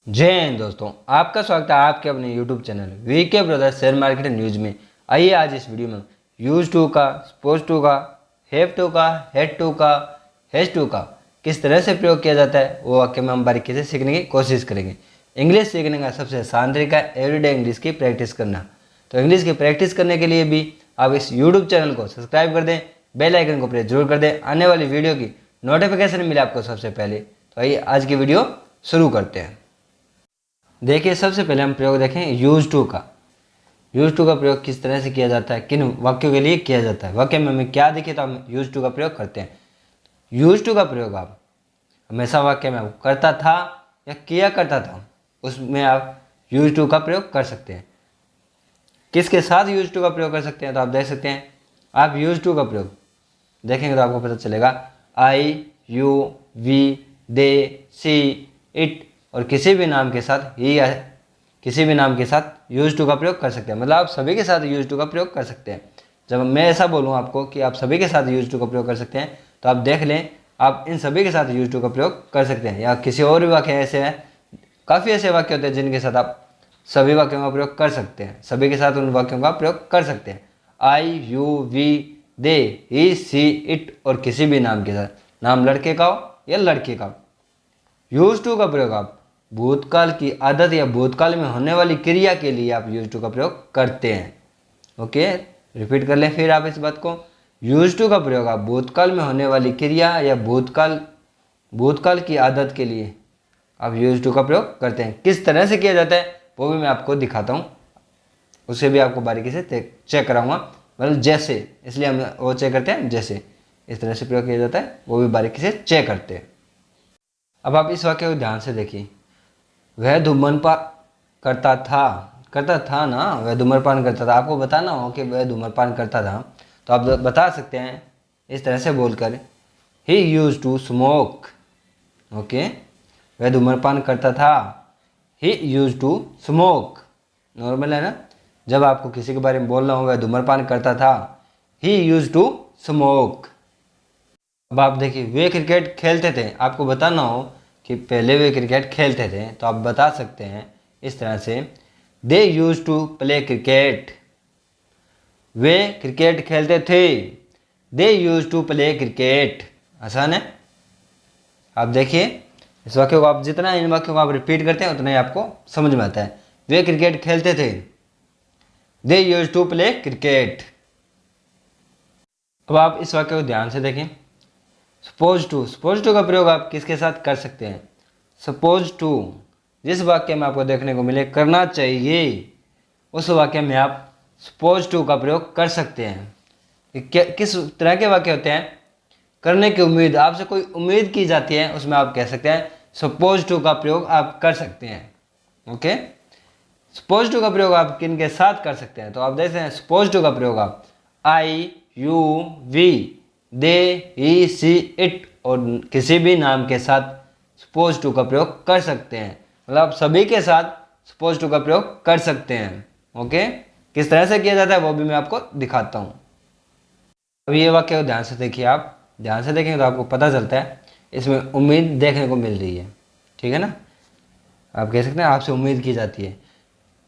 जय हिंद दोस्तों, आपका स्वागत है आपके अपने YouTube channel VK brother share market news में। आइए आज इस वीडियो में यूज टू का, सपोज टू का, हैव टू का, हैड टू का, हैज टू का किस तरह से प्रयोग किया जाता है वो वाक्य में हम बारीकी से सीखने की कोशिश करेंगे। इंग्लिश सीखने का सबसे आसान तरीका है एवरीडे इंग्लिश की प्रैक्टिस करना। तो इंग्लिश की प्रैक्टिस करने के लिए भी आप इस यूट्यूब चैनल को सब्सक्राइब कर दें, बेल आइकन को प्रेस जरूर कर दें, आने वाली वीडियो की नोटिफिकेशन मिले आपको सबसे पहले। तो आइए आज की वीडियो शुरू करते हैं। देखिए, सबसे पहले हम प्रयोग देखें यूज टू का। यूज टू का प्रयोग किस तरह से किया जाता है, किन वाक्यों के लिए किया जाता है, वाक्य में हमें क्या दिखे तो हम यूज टू का प्रयोग करते हैं। यूज टू का प्रयोग आप हमेशा वाक्य में करता था या किया करता था उसमें आप यूज टू का प्रयोग कर सकते हैं। किसके साथ यूज टू का प्रयोग कर सकते हैं तो आप देख सकते हैं। आप यूज टू का प्रयोग देखेंगे तो आपको पता चलेगा I, you, we, they, she, it और किसी भी नाम के साथ ही या किसी भी नाम के साथ यूज टू का प्रयोग कर सकते हैं। मतलब आप सभी के साथ यूज टू का प्रयोग कर सकते हैं। जब मैं ऐसा बोलूँ आपको कि आप सभी के साथ यूज टू का प्रयोग कर सकते हैं तो आप देख लें आप इन सभी के साथ यूज टू का प्रयोग कर सकते हैं। या किसी और भी वाक्य ऐसे हैं, काफ़ी ऐसे वाक्य होते हैं जिनके साथ आप सभी वाक्यों का प्रयोग कर सकते हैं। सभी के साथ उन वाक्यों का प्रयोग कर सकते हैं। I, you, we, they, he, she, it और किसी भी नाम के साथ, नाम लड़के का हो या लड़की का हो। यूज टू का प्रयोग आप भूतकाल की आदत या भूतकाल में होने वाली क्रिया के लिए आप यूज टू का प्रयोग करते हैं। ओके, रिपीट कर लें फिर आप इस बात को। यूज टू का प्रयोग आप भूतकाल में होने वाली क्रिया या भूतकाल की आदत के लिए आप यूज टू का प्रयोग करते हैं। किस तरह से किया जाता है वो भी मैं आपको दिखाता हूँ, उसे भी आपको बारीकी से चेक कराऊंगा। मतलब जैसे, इसलिए हम वो चेक करते हैं जैसे इस तरह से प्रयोग किया जाता है वो भी बारीकी से चेक करते हैं। अब आप इस वाक्य को ध्यान से देखिए। वह धूम्रपान करता था ना, वह धूम्रपान करता था। आपको बताना हो कि वह धूम्रपान करता था तो आप बता सकते हैं इस तरह से बोलकर, ही यूज टू स्मोक। ओके, वह धूम्रपान करता था, ही यूज टू स्मोक। नॉर्मल है ना। जब आपको किसी के बारे में बोलना हो वह धूम्रपान करता था, ही यूज टू स्मोक। अब आप देखिए, वे क्रिकेट खेलते थे। आपको बताना हो कि पहले वे क्रिकेट खेलते थे तो आप बता सकते हैं इस तरह से, they used to play cricket. वे क्रिकेट खेलते थे, they used to play cricket. आसान है। आप देखिए इस वाक्य को, आप जितना इन वाक्यों को आप रिपीट करते हैं उतना ही आपको समझ में आता है। वे क्रिकेट खेलते थे, they used to play cricket. अब आप इस वाक्य को ध्यान से देखें। सपोज टू का प्रयोग आप किसके साथ कर सकते हैं। सपोज टू जिस वाक्य में आपको देखने को मिले करना चाहिए उस वाक्य में आप सपोज टू का प्रयोग कर सकते हैं। किस तरह के वाक्य होते हैं, करने की उम्मीद, आपसे कोई उम्मीद की जाती है उसमें आप कह सकते हैं सपोज टू का प्रयोग आप कर सकते हैं। ओके, सपोज टू का प्रयोग आप किन के साथ कर सकते हैं तो आप देखते हैं सपोज टू का प्रयोग आप I, you, we, they, he, she, it और किसी भी नाम के साथ सपोज टू का प्रयोग कर सकते हैं। मतलब आप सभी के साथ सपोज टू का प्रयोग कर सकते हैं। ओके, किस तरह से किया जाता है वो भी मैं आपको दिखाता हूँ। अब ये वाक्य ध्यान से देखिए। आप ध्यान से देखेंगे तो आपको पता चलता है इसमें उम्मीद देखने को मिल रही है। ठीक है ना। आप कह सकते हैं आपसे उम्मीद की जाती है,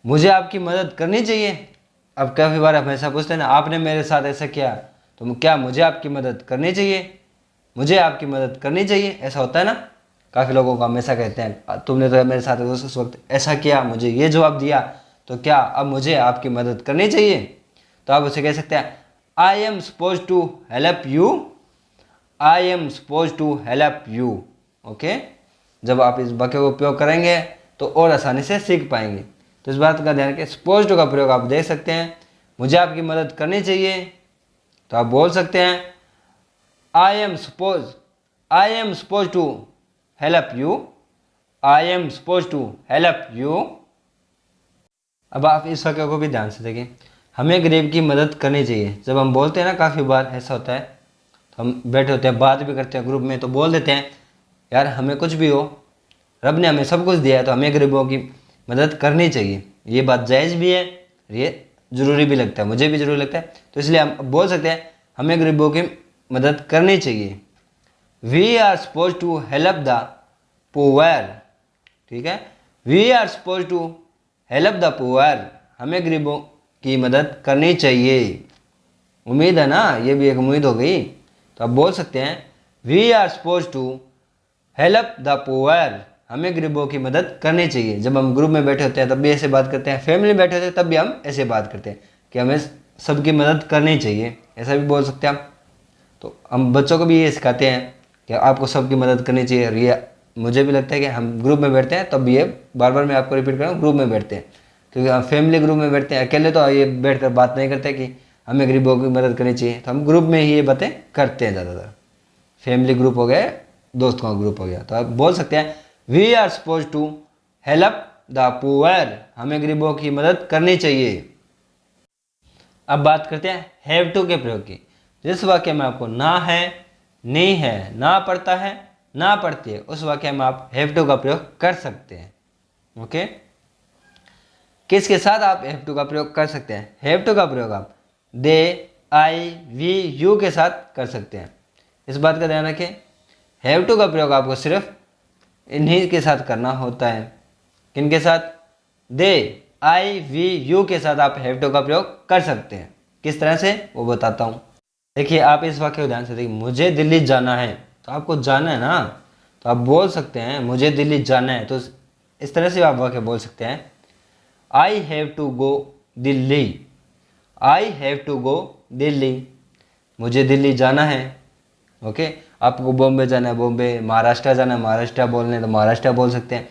मुझे आपकी मदद करनी चाहिए। अब काफ़ी बार हमेशा पूछते हैं ना, आपने मेरे साथ ऐसा किया तो क्या मुझे आपकी मदद करनी चाहिए, मुझे आपकी मदद करनी चाहिए, ऐसा होता है ना। काफ़ी लोगों को हमेशा कहते हैं तुमने तो मेरे साथ उस वक्त ऐसा किया, मुझे ये जवाब दिया, तो क्या अब मुझे आपकी मदद करनी चाहिए। तो आप उसे कह सकते हैं I am suppose to help you, I am suppose to help you. Okay, जब आप इस वाक्य का उपयोग करेंगे तो और आसानी से सीख पाएंगे। तो इस बात का ध्यान रखें, सपोज टू का प्रयोग आप देख सकते हैं। मुझे आपकी मदद करनी चाहिए तो आप बोल सकते हैं I am suppose to help you, I am suppose to help you. अब आप इस वाक्य को भी ध्यान से देखें। हमें गरीब की मदद करनी चाहिए। जब हम बोलते हैं ना, काफ़ी बार ऐसा होता है, तो हम बैठे होते हैं, बात भी करते हैं ग्रुप में, तो बोल देते हैं यार हमें कुछ भी हो, रब ने हमें सब कुछ दिया है तो हमें गरीबों की मदद करनी चाहिए। ये बात जायज़ भी है, ये ज़रूरी भी लगता है, मुझे भी ज़रूरी लगता है। तो इसलिए हम बोल सकते हैं हमें गरीबों की मदद करनी चाहिए। We are suppose to help the poor. ठीक है, we are suppose to help the poor, हमें गरीबों की मदद करनी चाहिए। उम्मीद है ना, ये भी एक उम्मीद हो गई। तो आप बोल सकते हैं we are suppose to help the poor, हमें गरीबों की मदद करनी चाहिए। जब हम ग्रुप में बैठे होते हैं तब भी ऐसे बात करते हैं, फैमिली में बैठे होते हैं तब भी हम ऐसे बात करते हैं कि हमें सबकी मदद करनी चाहिए, ऐसा भी बोल सकते हैं हम। तो हम बच्चों को भी ये सिखाते हैं कि आपको सबकी मदद करनी चाहिए। और ये मुझे भी लगता है कि हम ग्रुप में बैठते हैं तब भी ये बार बार मैं आपको रिपीट कर रहा हूँ, ग्रुप में बैठते हैं, क्योंकि हम फैमिली ग्रुप में बैठते हैं, अकेले तो ये बैठ कर बात नहीं करते कि हमें गरीबों की मदद करनी चाहिए। तो हम ग्रुप में ही ये बातें करते हैं ज़्यादातर। फैमिली ग्रुप हो गया, दोस्तों का ग्रुप हो गया। तो आप बोल सकते हैं we are suppose to help the poor, हमें गरीबों की मदद करनी चाहिए। अब बात करते हैं हैव टू के प्रयोग की। जिस वाक्य में आपको ना है, नहीं है, ना पढ़ता है, ना पढ़ती है, उस वाक्य में आप हैव टू का प्रयोग कर सकते हैं। ओके, किसके साथ आप हैव टू का प्रयोग कर सकते हैं? हैव टू का प्रयोग आप दे, आई, वी, यू के साथ कर सकते हैं। इस बात का ध्यान रखें, हैव टू का प्रयोग आपको सिर्फ इन्हीं के साथ करना होता है। किनके साथ? दे, आई, वी, यू के साथ आप हैव टू का प्रयोग कर सकते हैं। किस तरह से, वो बताता हूँ। देखिए, आप इस वाक्य को ध्यान से देखिए, मुझे दिल्ली जाना है, तो आपको जाना है ना, तो आप बोल सकते हैं मुझे दिल्ली जाना है। तो इस तरह से आप वाक्य बोल सकते हैं I have to go Delhi, I have to go Delhi, मुझे दिल्ली जाना है। ओके, आपको बॉम्बे जाना है बॉम्बे, महाराष्ट्र जाना है महाराष्ट्र बोलने तो महाराष्ट्र बोल सकते हैं।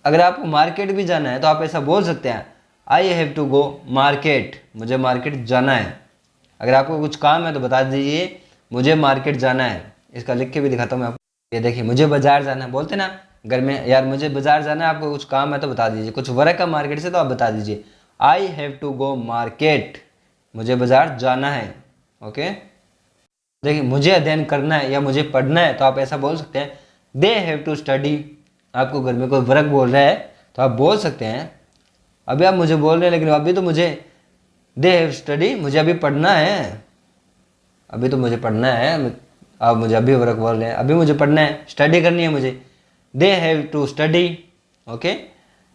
अगर आपको मार्केट भी जाना है तो आप ऐसा बोल सकते हैं I have to go market, मुझे मार्केट जाना है। अगर आपको कुछ काम है तो बता दीजिए मुझे मार्केट जाना है। इसका लिख के भी दिखाता हूँ मैं आपको। ये देखिए, मुझे बाजार जाना है, बोलते ना घर में, यार मुझे बाजार जाना है, आपको कुछ काम है तो बता दीजिए, कुछ वर्क है मार्केट से तो आप बता दीजिए I have to go market, मुझे बाजार जाना है। ओके, देखिए, मुझे अध्ययन करना है या मुझे पढ़ना है तो आप ऐसा बोल सकते हैं दे हैव टू स्टडी। आपको घर में कोई वर्क बोल रहा है तो आप बोल सकते हैं अभी आप मुझे बोल रहे हैं लेकिन अभी तो मुझे दे हैव स्टडी, मुझे अभी पढ़ना है, अभी तो मुझे पढ़ना है, आप मुझे अभी वर्क बोल रहे हैं, अभी मुझे पढ़ना है, स्टडी करनी है मुझे। They have to study. Okay,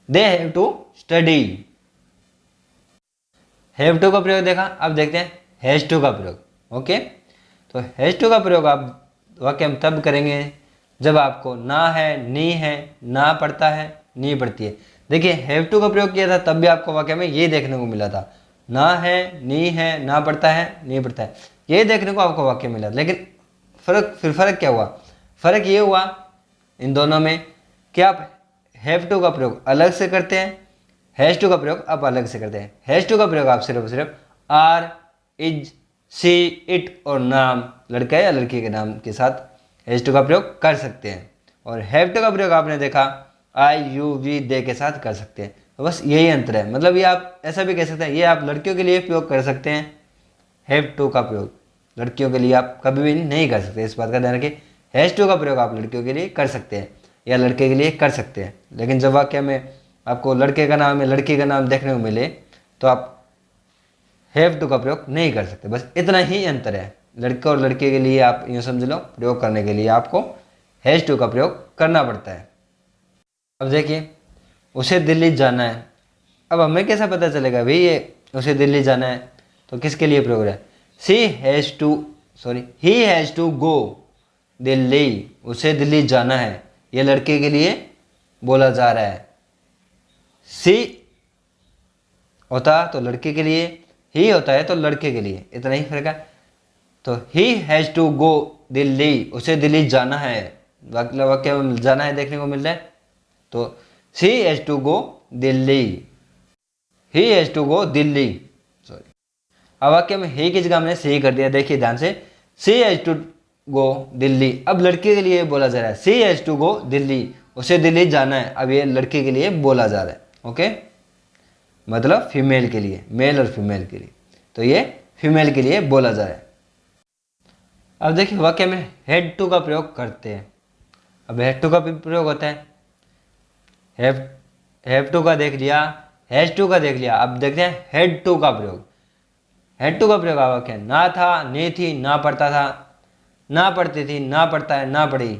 they have to study. Have to का प्रयोग देखा, अब देखते हैं हैज टू का प्रयोग। ओके, तो हैज टू का प्रयोग आप वाक्य में तब करेंगे जब आपको ना है, नहीं है, ना पढ़ता है, नहीं पढ़ती है। देखिए, हैव टू का प्रयोग किया था तब भी आपको वाक्य में ये देखने को मिला था, ना है, नहीं है, ना पढ़ता है, नहीं पढ़ता है, ये देखने को आपको वाक्य मिला। लेकिन फर्क क्या हुआ? फर्क ये हुआ इन दोनों में कि आप हैव टू का प्रयोग अलग से करते हैं, हैज टू का प्रयोग आप अलग से करते हैं। हैज टू का प्रयोग आप सिर्फ आर, इज, सी, इट और नाम, लड़का या लड़की के नाम के साथ हैज टू का प्रयोग कर सकते हैं। और हैव टू का प्रयोग आपने देखा आई, यू, वी, दे के साथ कर सकते हैं। तो बस यही अंतर है। मतलब ये आप ऐसा भी कह सकते हैं, ये आप लड़कियों के लिए प्रयोग कर सकते हैं हैव टू का प्रयोग, लड़कियों के लिए आप कभी भी नहीं कर सकते। इस बात का ध्यान रखें, हैज टू का प्रयोग आप लड़कियों के लिए कर सकते हैं या लड़के के लिए कर सकते हैं। लेकिन जब वाक्य में आपको लड़के का नाम या लड़की का नाम देखने को मिले तो आप हैव टू का प्रयोग नहीं कर सकते। बस इतना ही अंतर है। लड़के और लड़के के लिए आप यूँ समझ लो, प्रयोग करने के लिए आपको हैज टू का प्रयोग करना पड़ता है। अब देखिए, उसे दिल्ली जाना है। अब हमें कैसा पता चलेगा भाई ये उसे दिल्ली जाना है? तो किसके लिए प्रयोग है? He has to go Delhi, उसे दिल्ली जाना है, ये लड़के के लिए बोला जा रहा है। सी होता तो लड़के के लिए, ही होता है तो लड़के के लिए, इतना ही फर्क है। तो he has to go Delhi, उसे दिल्ली जाना है, वाक्य में जाना है देखने को मिल रहा है। तो she has to go Delhi, he has to go Delhi, sorry. अब वाक्य में ही की जगह हमने सी कर दिया, देखिए ध्यान से, she has to go Delhi. अब लड़के के लिए बोला जा रहा है she has to go Delhi, उसे दिल्ली जाना है। अब ये लड़के के लिए बोला जा रहा है। ओके, मतलब फीमेल के लिए, मेल और फीमेल के लिए, तो ये फीमेल के लिए बोला जा रहा है। अब देखिए, वाक्य में हैड टू का प्रयोग करते हैं। अब हैड टू का भी प्रयोग होता है, हैव टू का देख लिया, हैज टू का देख लिया। अब देखते हैं हैड टू का प्रयोग। हैड टू का प्रयोग वाक्य ना था, नहीं थी, ना पढ़ता था, ना पढ़ती थी, ना पढ़ता है, ना पढ़ी।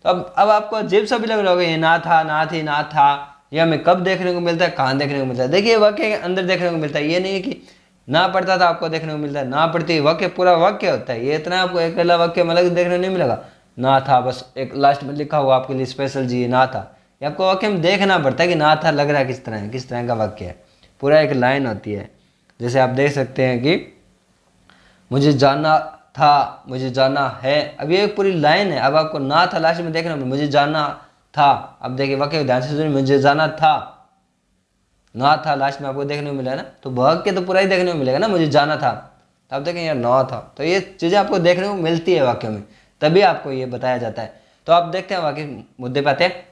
तो अब आपको अजीब सा भी लग रहा होगा, ये ना था, ना थी, ना था, ये हमें कब देखने को मिलता है, कहाँ देखने को मिलता है? देखिए वाक्य के अंदर देखने को मिलता है। ये नहीं है कि ना पढ़ता था आपको देखने को मिलता है, ना पढ़ती वाक्य पूरा वाक्य होता है। ये इतना आपको अकेला वाक्य मतलब देखने को नहीं मिलेगा। ना था बस एक लास्ट में लिखा हुआ आपके लिए स्पेशल जी ना था। ये आपको वाक्य में देखना पड़ता है कि ना था लग रहा है किस तरह है, किस तरह का वाक्य है। पूरा एक लाइन होती है। जैसे आप देख सकते हैं कि मुझे जाना था, मुझे जाना है। अब ये एक पूरी लाइन है। अब आपको ना था लास्ट में देखना, मुझे जाना था। अब देखिए वाक्य ध्यान से सुनिए, मुझे जाना था, ना था लास्ट में आपको देखने को मिला ना, तो वाक्य तो पूरा ही देखने को मिलेगा ना, मुझे जाना था। तो आप देखें यार ना था, तो ये चीज़ें आपको देखने को मिलती है वाक्य में, तभी आपको ये बताया जाता है। तो आप देखते हैं वाक्य मुद्दे पे आते हैं।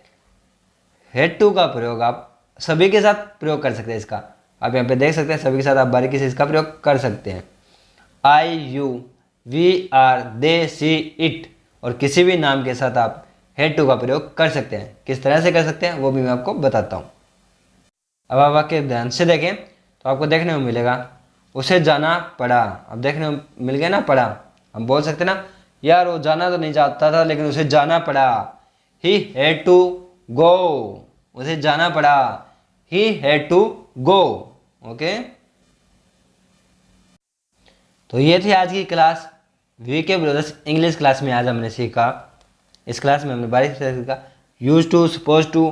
हेड टू का प्रयोग आप सभी के साथ प्रयोग कर सकते हैं इसका। आप यहाँ पे देख सकते हैं सभी के साथ आप बारीकी से इसका प्रयोग कर सकते हैं। I, you, we, are, they, she, it और किसी भी नाम के साथ आप हेड टू का प्रयोग कर सकते हैं। किस तरह से कर सकते हैं वो भी मैं आपको बताता हूँ। अब आप वाक्य ध्यान से देखें तो आपको देखने को मिलेगा उसे जाना पड़ा। अब देखने को मिल गया ना पड़ा। हम बोल सकते ना यार वो जाना तो नहीं चाहता था लेकिन उसे जाना पड़ा। ही हैड टू गो, उसे जाना पड़ा। He had to go. Okay, तो ये थी आज की class VK brothers English class में। आज हमने सीखा, इस क्लास में हमने बारीकी से सीखा use to, suppose to,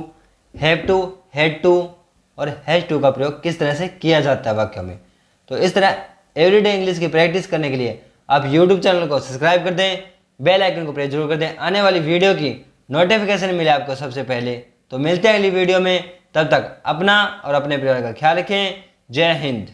have to, had to और हैज टू का प्रयोग किस तरह से किया जाता है वाक्य में। तो इस तरह एवरीडे इंग्लिश की प्रैक्टिस करने के लिए आप यूट्यूब चैनल को सब्सक्राइब कर दें, बेल आइकन को प्रेस जरूर कर दें, आने वाली वीडियो की नोटिफिकेशन मिले आपको सबसे पहले। तो मिलते हैं अगली वीडियो में, तब तक अपना और अपने परिवार का ख्याल रखें। जय हिंद।